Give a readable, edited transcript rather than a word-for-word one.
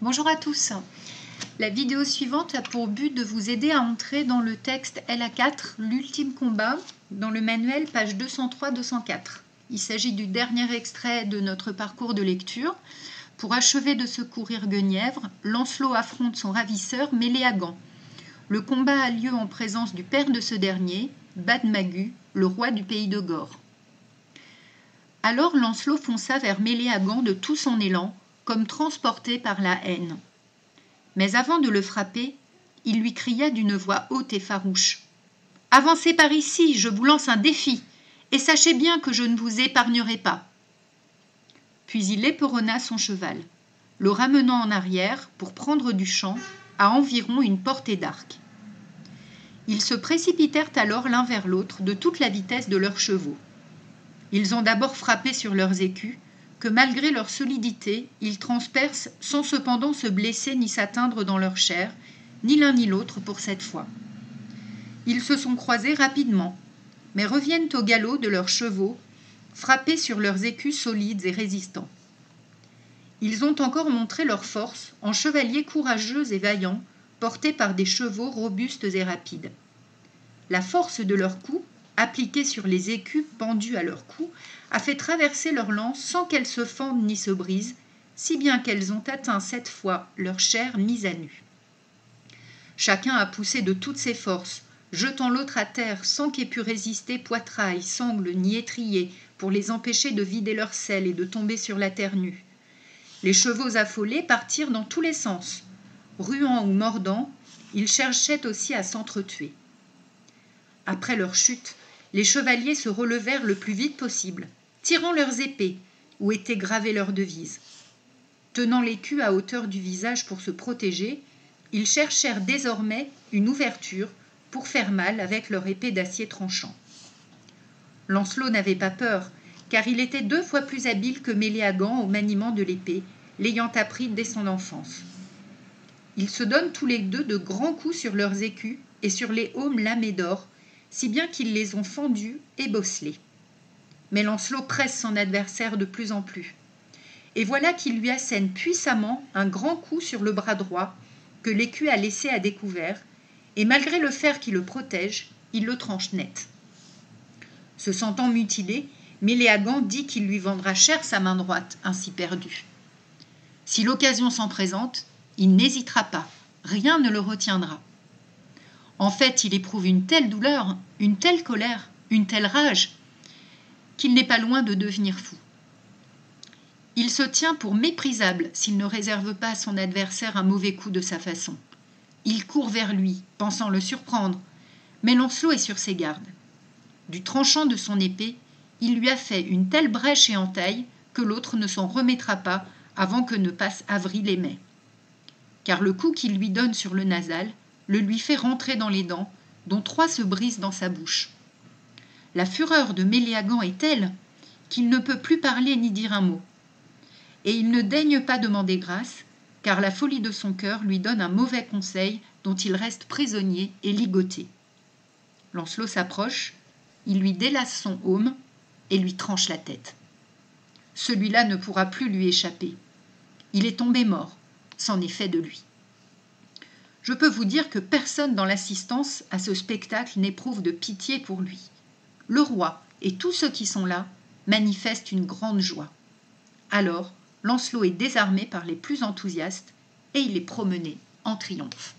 Bonjour à tous. La vidéo suivante a pour but de vous aider à entrer dans le texte LA4, l'ultime combat, dans le manuel, page 203-204. Il s'agit du dernier extrait de notre parcours de lecture. Pour achever de secourir Guenièvre, Lancelot affronte son ravisseur Méléagant. Le combat a lieu en présence du père de ce dernier, Bademagu, le roi du pays de Gore. Alors Lancelot fonça vers Méléagant de tout son élan, comme transporté par la haine. Mais avant de le frapper, il lui cria d'une voix haute et farouche. « Avancez par ici, je vous lance un défi, et sachez bien que je ne vous épargnerai pas. » Puis il éperonna son cheval, le ramenant en arrière pour prendre du champ à environ une portée d'arc. Ils se précipitèrent alors l'un vers l'autre de toute la vitesse de leurs chevaux. Ils ont d'abord frappé sur leurs écus, que malgré leur solidité, ils transpercent sans cependant se blesser ni s'atteindre dans leur chair, ni l'un ni l'autre pour cette fois. Ils se sont croisés rapidement, mais reviennent au galop de leurs chevaux, frappés sur leurs écus solides et résistants. Ils ont encore montré leur force en chevaliers courageux et vaillants, portés par des chevaux robustes et rapides. La force de leurs coups, appliquée sur les écus pendus à leur cou, a fait traverser leurs lances sans qu'elles se fendent ni se brisent, si bien qu'elles ont atteint cette fois leur chair mise à nu. Chacun a poussé de toutes ses forces, jetant l'autre à terre sans qu'ait pu résister poitrail, sangle ni étrier, pour les empêcher de vider leur selle et de tomber sur la terre nue. Les chevaux affolés partirent dans tous les sens. Ruant ou mordant, ils cherchaient aussi à s'entretuer. Après leur chute, les chevaliers se relevèrent le plus vite possible, tirant leurs épées, où étaient gravées leurs devises. Tenant l'écu à hauteur du visage pour se protéger, ils cherchèrent désormais une ouverture pour faire mal avec leur épée d'acier tranchant. Lancelot n'avait pas peur, car il était 2 fois plus habile que Méléagant au maniement de l'épée, l'ayant appris dès son enfance. Ils se donnent tous les deux de grands coups sur leurs écus et sur les aumes lamés d'or, si bien qu'ils les ont fendus et bosselés. Mais Lancelot presse son adversaire de plus en plus. Et voilà qu'il lui assène puissamment un grand coup sur le bras droit que l'écu a laissé à découvert, et malgré le fer qui le protège, il le tranche net. Se sentant mutilé, Méléagant dit qu'il lui vendra cher sa main droite, ainsi perdue. Si l'occasion s'en présente, il n'hésitera pas, rien ne le retiendra. En fait, il éprouve une telle douleur, une telle colère, une telle rage, qu'il n'est pas loin de devenir fou. Il se tient pour méprisable s'il ne réserve pas à son adversaire un mauvais coup de sa façon. Il court vers lui, pensant le surprendre, mais Lancelot est sur ses gardes. Du tranchant de son épée, il lui a fait une telle brèche et entaille que l'autre ne s'en remettra pas avant que ne passe avril et mai. Car le coup qu'il lui donne sur le nasal le lui fait rentrer dans les dents, dont 3 se brisent dans sa bouche. La fureur de Méléagant est telle qu'il ne peut plus parler ni dire un mot. Et il ne daigne pas demander grâce, car la folie de son cœur lui donne un mauvais conseil dont il reste prisonnier et ligoté. Lancelot s'approche, il lui délace son aume et lui tranche la tête. Celui-là ne pourra plus lui échapper. Il est tombé mort, c'en est fait de lui. Je peux vous dire que personne dans l'assistance à ce spectacle n'éprouve de pitié pour lui. Le roi et tous ceux qui sont là manifestent une grande joie. Alors, Lancelot est désarmé par les plus enthousiastes et il est promené en triomphe.